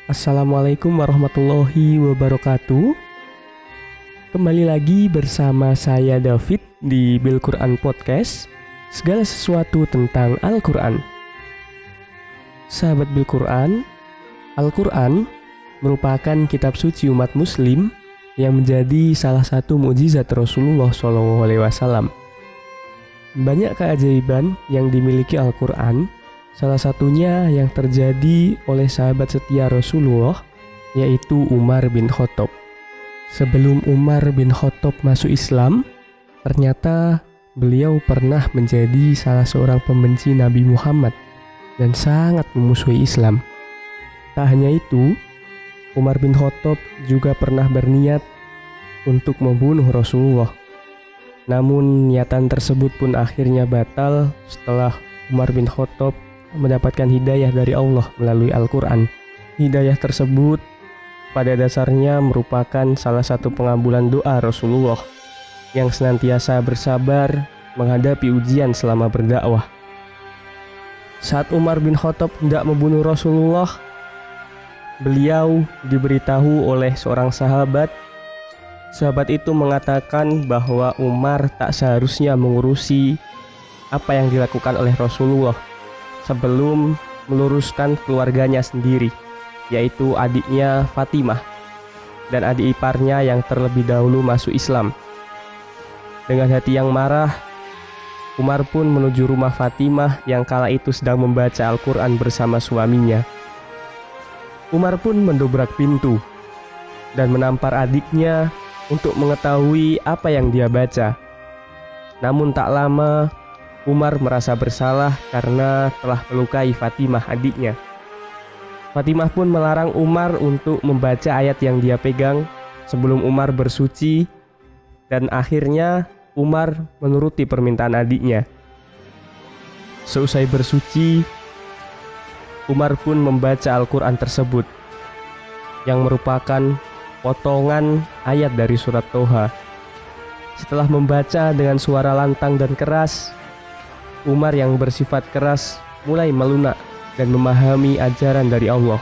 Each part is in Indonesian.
Assalamualaikum warahmatullahi wabarakatuh. Kembali lagi bersama saya David di Bil Quran Podcast. Segala sesuatu tentang Al-Quran. Sahabat Bil Quran, Al-Quran merupakan kitab suci umat muslim yang menjadi salah satu mukjizat Rasulullah SAW. Banyak keajaiban yang dimiliki Al-Quran. Salah satunya yang terjadi oleh sahabat setia Rasulullah, yaitu Umar bin Khattab. Sebelum Umar bin Khattab masuk Islam, ternyata beliau pernah menjadi salah seorang pembenci Nabi Muhammad dan sangat memusuhi Islam. Tak hanya itu, Umar bin Khattab juga pernah berniat untuk membunuh Rasulullah. Namun niatan tersebut pun akhirnya batal setelah Umar bin Khattab mendapatkan hidayah dari Allah melalui Al-Quran. Hidayah tersebut pada dasarnya merupakan salah satu pengabulan doa Rasulullah yang senantiasa bersabar menghadapi ujian selama berdakwah. Saat Umar bin Khattab hendak membunuh Rasulullah, beliau diberitahu oleh seorang sahabat. Sahabat itu mengatakan bahwa Umar tak seharusnya mengurusi apa yang dilakukan oleh Rasulullah sebelum meluruskan keluarganya sendiri, yaitu adiknya Fatimah dan adik iparnya yang terlebih dahulu masuk Islam. Dengan hati yang marah, Umar pun menuju rumah Fatimah yang kala itu sedang membaca Al-Quran bersama suaminya. Umar pun mendobrak pintu dan menampar adiknya untuk mengetahui apa yang dia baca. Namun tak lama, Umar merasa bersalah karena telah melukai Fatimah adiknya. Fatimah pun melarang Umar untuk membaca ayat yang dia pegang sebelum Umar bersuci, dan akhirnya Umar menuruti permintaan adiknya. Seusai bersuci, Umar pun membaca Al-Quran tersebut yang merupakan potongan ayat dari surat Toha. Setelah membaca dengan suara lantang dan keras, Umar yang bersifat keras mulai melunak dan memahami ajaran dari Allah.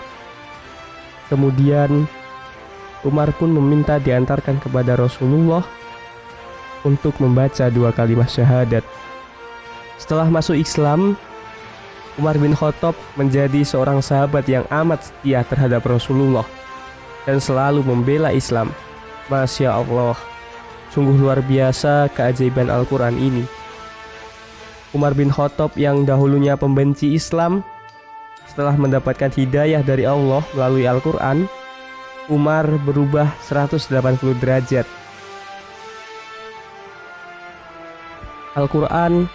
Kemudian Umar pun meminta diantarkan kepada Rasulullah untuk membaca 2 kalimat syahadat. Setelah masuk Islam, Umar bin Khattab menjadi seorang sahabat yang amat setia terhadap Rasulullah dan selalu membela Islam. Masya Allah, sungguh luar biasa keajaiban Al-Quran ini. Umar bin Khattab yang dahulunya pembenci Islam, setelah mendapatkan hidayah dari Allah melalui Al-Quran, Umar berubah 180 derajat. Al-Quran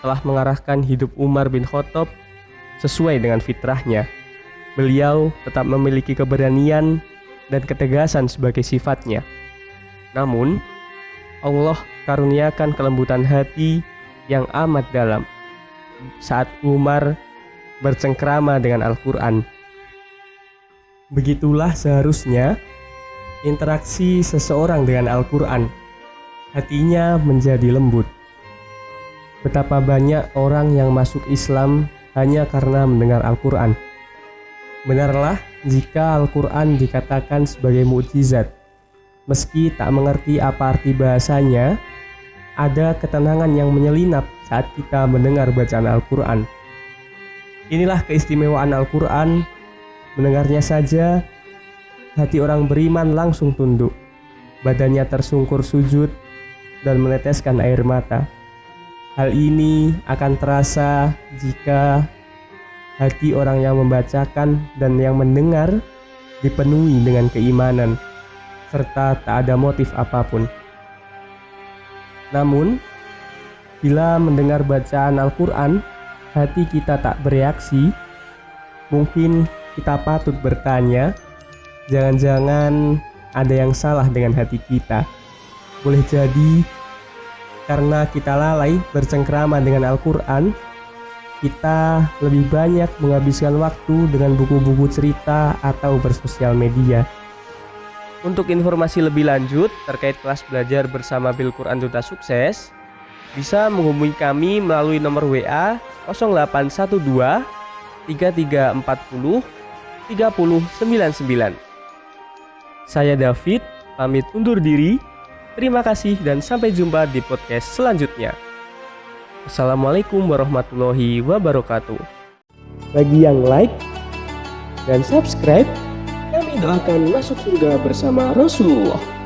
telah mengarahkan hidup Umar bin Khattab sesuai dengan fitrahnya. Beliau tetap memiliki keberanian dan ketegasan sebagai sifatnya. Namun, Allah karuniakan kelembutan hati yang amat dalam saat Umar bercengkrama dengan Al-Quran. Begitulah seharusnya interaksi seseorang dengan Al-Quran. Hatinya menjadi lembut. Betapa banyak orang yang masuk Islam hanya karena mendengar Al-Quran. Benarlah jika Al-Quran dikatakan sebagai mukjizat. Meski tak mengerti apa arti bahasanya, ada ketenangan yang menyelinap saat kita mendengar bacaan Al-Quran. Inilah keistimewaan Al-Quran. Mendengarnya saja, hati orang beriman langsung tunduk. Badannya tersungkur sujud dan meneteskan air mata. Hal ini akan terasa jika hati orang yang membacakan dan yang mendengar dipenuhi dengan keimanan, serta tak ada motif apapun. Namun, bila mendengar bacaan Al-Quran, hati kita tak bereaksi, mungkin kita patut bertanya, jangan-jangan ada yang salah dengan hati kita. Boleh jadi, karena kita lalai bercengkrama dengan Al-Quran, kita lebih banyak menghabiskan waktu dengan buku-buku cerita atau bersosial media. Untuk informasi lebih lanjut terkait kelas belajar bersama Bil Quran Duta Sukses, bisa menghubungi kami melalui nomor WA 0812 3340 3099. Saya David, pamit undur diri. Terima kasih dan sampai jumpa di podcast selanjutnya. Assalamualaikum warahmatullahi wabarakatuh. Bagi yang like dan subscribe, kami doakan masuk surga bersama Rasulullah.